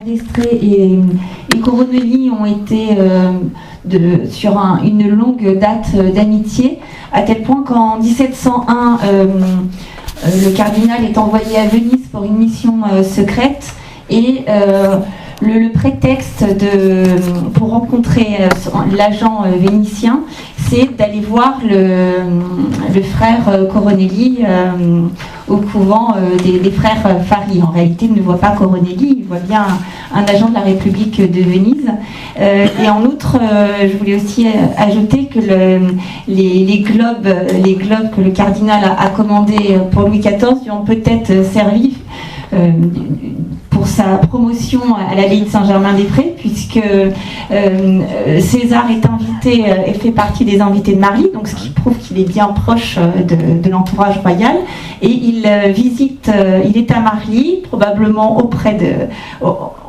d'Estrée et Coronelli ont été sur une longue date d'amitié, à tel point qu'en 1701, le cardinal est envoyé à Venise pour une mission secrète et le prétexte pour rencontrer l'agent vénitien, c'est d'aller voir le frère Coronelli au couvent des frères Fari. En réalité, il ne voit pas Coronelli, il voit bien un agent de la République de Venise. Et en outre, je voulais aussi ajouter que les globes que le cardinal a commandés pour Louis XIV lui ont peut-être servi pour sa promotion à l'abbaye de Saint-Germain-des-Prés, puisque César est invité et fait partie des invités de Marly, donc ce qui prouve qu'il est bien proche de l'entourage royal. Et il est à Marly, probablement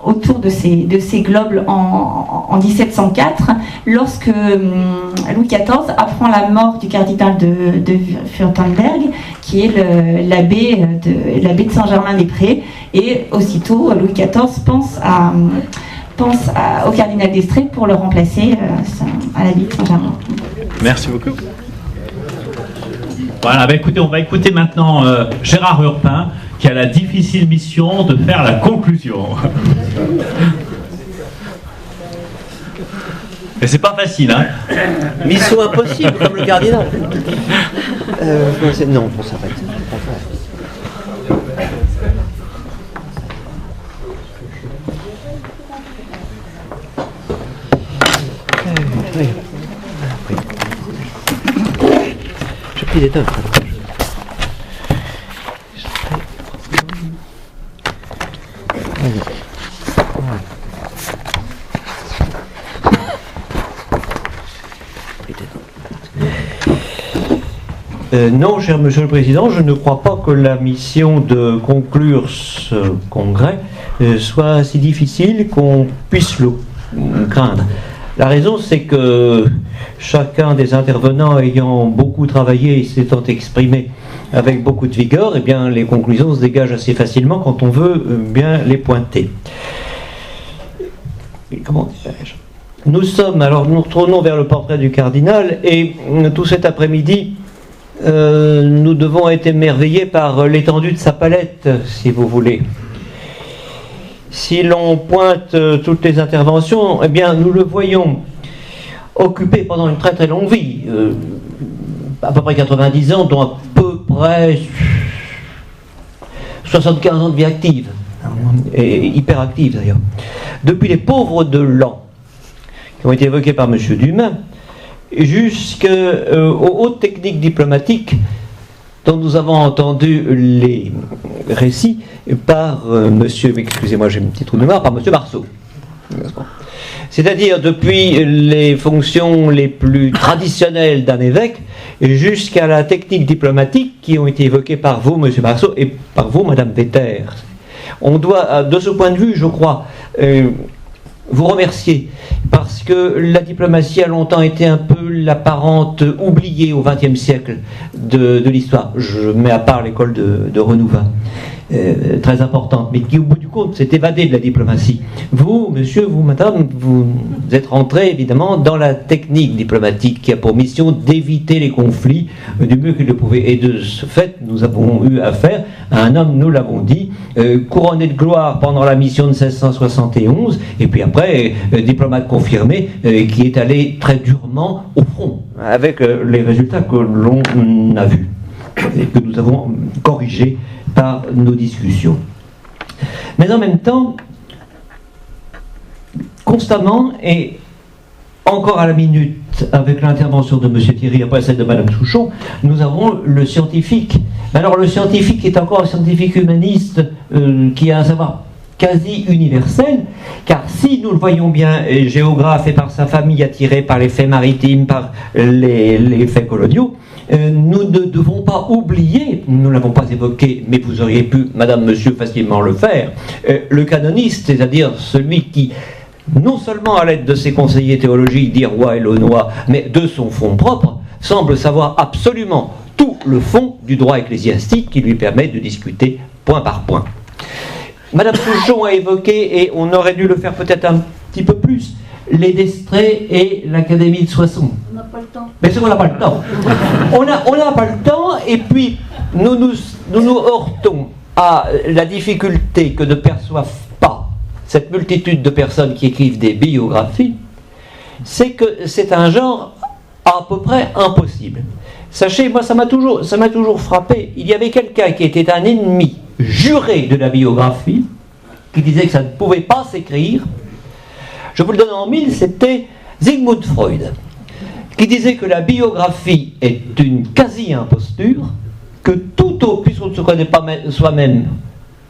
autour de ces globes en 1704, lorsque Louis XIV apprend la mort du cardinal de Furtenberg, qui est l'abbé de Saint-Germain-des-Prés, et aussitôt Louis XIV pense au cardinal d'Estrée pour le remplacer à l'abbaye de Saint-Germain. Merci beaucoup. Voilà, écoutez, on va écouter maintenant Gérard Urpin, qui a la difficile mission de faire la conclusion. Et c'est pas facile, hein. Mission impossible, comme le cardinal. Non, pour ça va être. J'ai pris des teufs. Non, cher Monsieur le Président, je ne crois pas que la mission de conclure ce congrès soit si difficile qu'on puisse le craindre. La raison, c'est que chacun des intervenants ayant beaucoup travaillé et s'étant exprimé avec beaucoup de vigueur, eh bien, les conclusions se dégagent assez facilement quand on veut bien les pointer. Comment dirais-je ? Nous tournons vers le portrait du cardinal et tout cet après-midi, nous devons être émerveillés par l'étendue de sa palette, si vous voulez. Si l'on pointe toutes les interventions, eh bien, nous le voyons occupé pendant une très très longue vie, à peu près 90 ans, dont à peu près 75 ans de vie active, et hyper active d'ailleurs. Depuis les pauvres de l'an, qui ont été évoqués par M. Dumas, jusqu'aux hautes techniques diplomatiques dont nous avons entendu les récits par excusez-moi, j'ai un petit trou de mémoire, par M. Marceau. C'est-à-dire depuis les fonctions les plus traditionnelles d'un évêque jusqu'à la technique diplomatique qui ont été évoquées par vous, M. Marceau, et par vous, Mme Vetter. On doit, de ce point de vue, je crois, vous remercier, parce que la diplomatie a longtemps été un peu l'apparente oubliée au XXe siècle de l'histoire. Je mets à part l'école de Renouvin, très importante, mais qui au bout du compte s'est évadée de la diplomatie. Vous, monsieur, vous, madame, vous êtes rentrés évidemment dans la technique diplomatique qui a pour mission d'éviter les conflits du mieux qu'il le pouvait. Et de ce fait, nous avons eu affaire à un homme, nous l'avons dit, couronné de gloire pendant la mission de 1671, et puis après, diplomate confirmé, qui est allé très durement au front, avec les résultats que l'on a vus et que nous avons corrigés par nos discussions. Mais en même temps, constamment et encore à la minute, avec l'intervention de M. Thierry, après celle de Mme Souchon, nous avons le scientifique. Alors le scientifique est encore un scientifique humaniste qui a un savoir quasi universel, car si nous le voyons bien, géographe et par sa famille attiré par les faits maritimes, par les faits coloniaux, nous ne devons pas oublier, nous ne l'avons pas évoqué, mais vous auriez pu, madame, monsieur, facilement le faire, le canoniste, c'est-à-dire celui qui, non seulement à l'aide de ses conseillers théologiques, d'Irois et Launois, mais de son fond propre, semble savoir absolument tout le fond du droit ecclésiastique qui lui permet de discuter point par point. Madame Souchon a évoqué, et on aurait dû le faire peut-être un petit peu plus, les Destrées et l'Académie de Soissons. On n'a pas le temps. Mais c'est qu'on n'a pas le temps. On n'a pas le temps, et puis nous nous heurtons à la difficulté que ne perçoivent pas cette multitude de personnes qui écrivent des biographies, c'est que c'est un genre à peu près impossible. Sachez, moi ça m'a toujours frappé, il y avait quelqu'un qui était un ennemi juré de la biographie, qui disait que ça ne pouvait pas s'écrire. Je vous le donne en mille, c'était Sigmund Freud, qui disait que la biographie est une quasi-imposture, que tout autre, puisqu'on ne se connaît pas soi-même,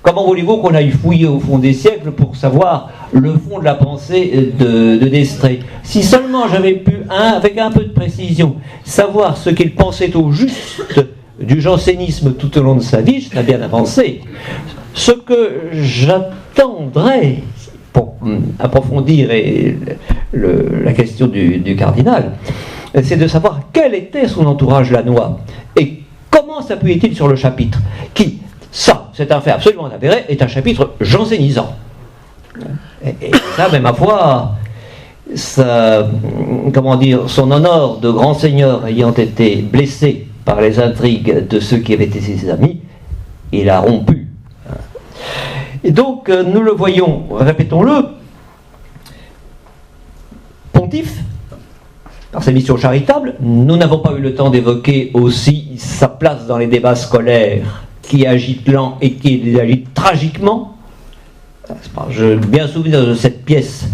comment voulez-vous qu'on aille fouiller au fond des siècles pour savoir le fond de la pensée de Destrées? Si seulement j'avais pu, avec un peu de précision, savoir ce qu'il pensait au juste du jansénisme tout au long de sa vie, je serais bien avancé. Ce que j'attendrais, pour approfondir la question du cardinal, c'est de savoir quel était son entourage lannoy et comment s'appuyait-il sur le chapitre qui, ça, c'est un fait absolument avéré, est un chapitre jansénisant. Et ça, mais ma foi, ça, comment dire, son honneur de grand seigneur ayant été blessé par les intrigues de ceux qui avaient été ses amis, il a rompu. Et donc, nous le voyons, répétons-le, pontife, par sa mission charitable. Nous n'avons pas eu le temps d'évoquer aussi sa place dans les débats scolaires qui agitent l'an et qui les agitent tragiquement. Je me bien souvenir de cette pièce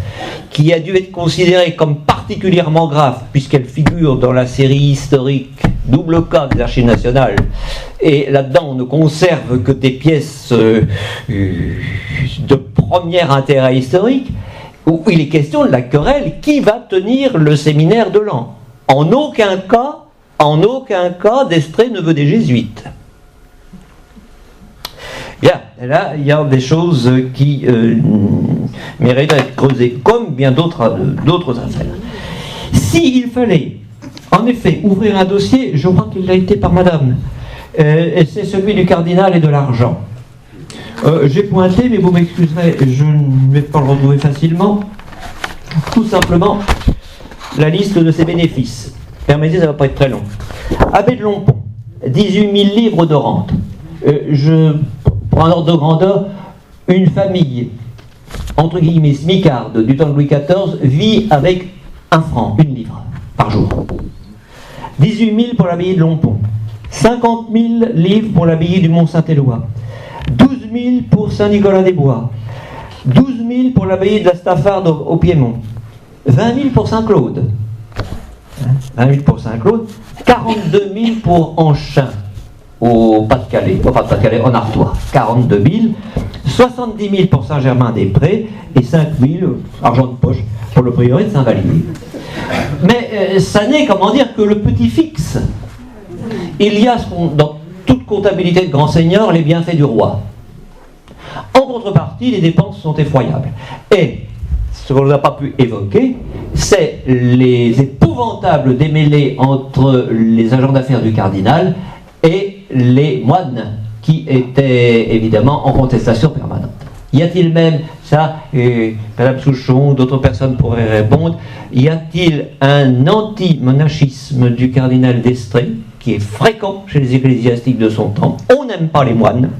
qui a dû être considérée comme particulièrement grave puisqu'elle figure dans la série historique Double Cas des Archives nationales, et là-dedans on ne conserve que des pièces de premier intérêt historique, où il est question de la querelle qui va tenir le séminaire de Laon. En aucun cas, Destrées ne veut des jésuites. Bien, là, il y a des choses qui méritent d'être creusées, comme bien d'autres affaires. S'il fallait, en effet, ouvrir un dossier, je crois qu'il l'a été par madame, et c'est celui du cardinal et de l'argent. J'ai pointé, mais vous m'excuserez, je ne vais pas le retrouver facilement, tout simplement, la liste de ses bénéfices. Permettez, ça ne va pas être très long. Abbé de Lompont, 18 000 livres de rente. Pour un ordre de grandeur, une famille, entre guillemets, smicarde du temps de Louis XIV, vit avec 1 franc, 1 livre, par jour. 18 000 pour l'abbaye de Lompont. 50 000 livres pour l'abbaye du Mont-Saint-Éloi. 12 000 pour Saint-Nicolas-des-Bois. 12 000 pour l'abbaye de la Staffarde au Piémont. 20 000 pour Saint-Claude. 20 000 pour Saint-Claude. 42 000 pour Anchin, au Pas-de-Calais, en Artois. 42 000. 70 000 pour Saint-Germain-des-Prés et 5 000 argent de poche pour le prieuré de Saint-Vallier. Mais ça n'est, comment dire, que le petit fixe. Il y a, dans toute comptabilité de grand seigneur, les bienfaits du roi. En contrepartie, les dépenses sont effroyables. Et ce qu'on n'a pas pu évoquer, c'est les épouvantables démêlés entre les agents d'affaires du cardinal et les moines qui étaient évidemment en contestation permanente. Y a-t-il même, ça, Madame Souchon, d'autres personnes pourraient répondre, y a-t-il un anti-monachisme du cardinal Destrées qui est fréquent chez les ecclésiastiques de son temps? On n'aime pas les moines,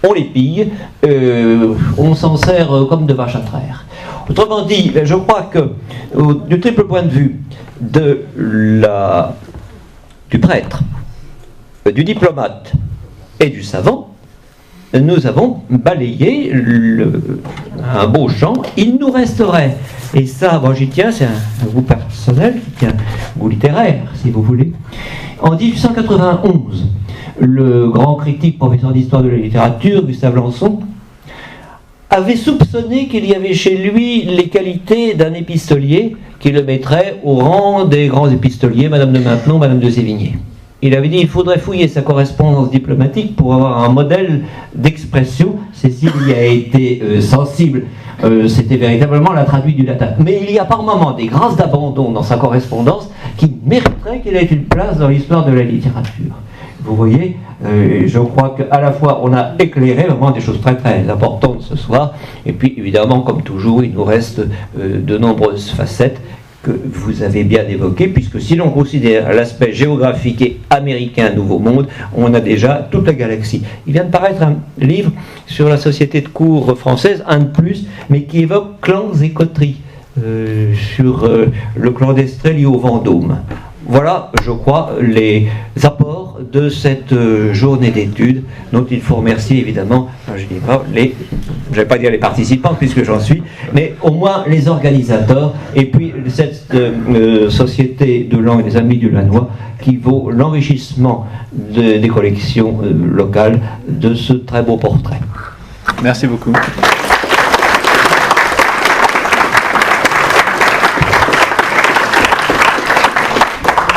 on les pille, on s'en sert comme de vache à traire. Autrement dit, je crois que du triple point de vue du prêtre, du diplomate et du savant, nous avons balayé un beau champ. Il nous resterait, et ça, moi j'y tiens, c'est un goût personnel, qui tient un goût littéraire, si vous voulez. En 1891, le grand critique, professeur d'histoire de la littérature, Gustave Lançon, avait soupçonné qu'il y avait chez lui les qualités d'un épistolier qui le mettrait au rang des grands épistoliers, Madame de Maintenon, Madame de Sévigné. Il avait dit qu'il faudrait fouiller sa correspondance diplomatique pour avoir un modèle d'expression. Cécile y a été sensible, c'était véritablement la traduite du latin. Mais il y a par moments des grâces d'abandon dans sa correspondance qui mériteraient qu'elle ait une place dans l'histoire de la littérature. Vous voyez, je crois qu'à la fois on a éclairé vraiment des choses très très importantes ce soir, et puis évidemment, comme toujours, il nous reste de nombreuses facettes que vous avez bien évoquées, puisque si l'on considère l'aspect géographique et américain Nouveau Monde, on a déjà toute la galaxie. Il vient de paraître un livre sur la société de cours française, un de plus, mais qui évoque clans et coteries, sur le clan d'Estrée lié au Vendôme. Voilà, je crois, les apports de cette journée d'études, dont il faut remercier évidemment, je ne dis pas je vais pas dire les participants puisque j'en suis, mais au moins les organisateurs, et puis cette société de langue des Amis du Lannoy qui vaut l'enrichissement des collections locales de ce très beau portrait. Merci beaucoup.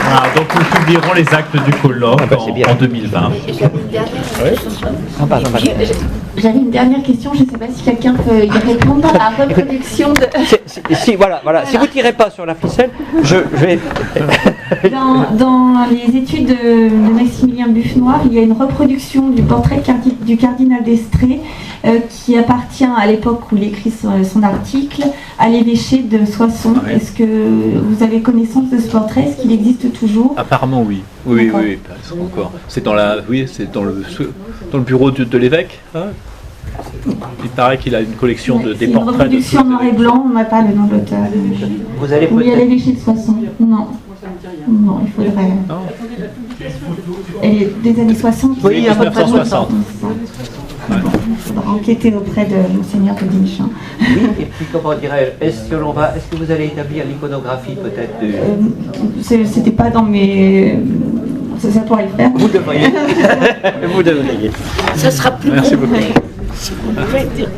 Voilà, donc nous publierons les actes du colloque en 2020. J'avais une dernière question, je ne sais pas si quelqu'un peut y répondre. La reproduction de... Voilà. Si vous ne tirez pas sur la ficelle, je vais... Dans les études de Maximilien Buffenoir, il y a une reproduction du portrait du cardinal d'Estrée qui appartient à l'époque où il écrit son article à l'évêché de Soissons. Ah oui. Est-ce que vous avez connaissance de ce portrait? Est-ce qu'il existe toujours? Apparemment oui. Oui, encore. C'est dans le bureau de l'évêque. Hein, il paraît qu'il a une collection des portraits. Une reproduction noir et blanc, on n'a pas le nom de l'auteur. Vous allez Oui, à l'évêché de Soissons. Non, il faudrait. Non. Et des années 60. Oui, 1960. Il faudra enquêter auprès de Monseigneur de Dinchin. Oui, et puis comment dirais-je, est-ce que vous allez établir l'iconographie peut-être C'était pas dans mes... Ça pourrait le faire. Vous devriez. Vous devriez. Ça sera plus Merci complet. beaucoup. Si vous pouvez dire.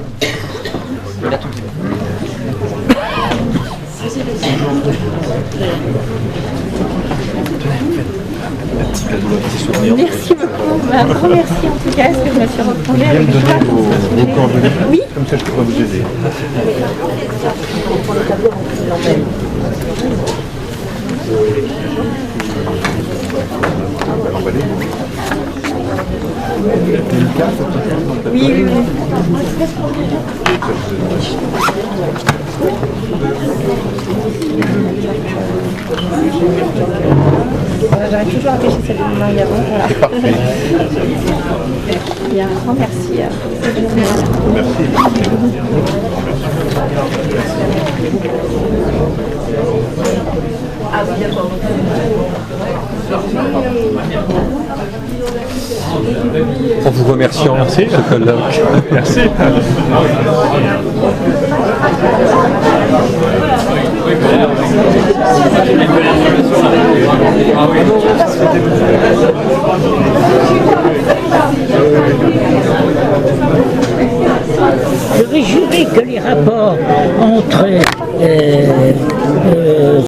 Merci beaucoup. Un grand merci en tout cas. Est-ce que je me suis retrouvée avec Vos coordonnées, Oui. comme ça je pourrais vous aider. Oui. J'arrive toujours à pêcher celle de mon mari avant. Voilà. C'est parfait. Il y a un grand merci. En vous remerciant Merci. ce colloque. Merci. J'aurais juré que les rapports entre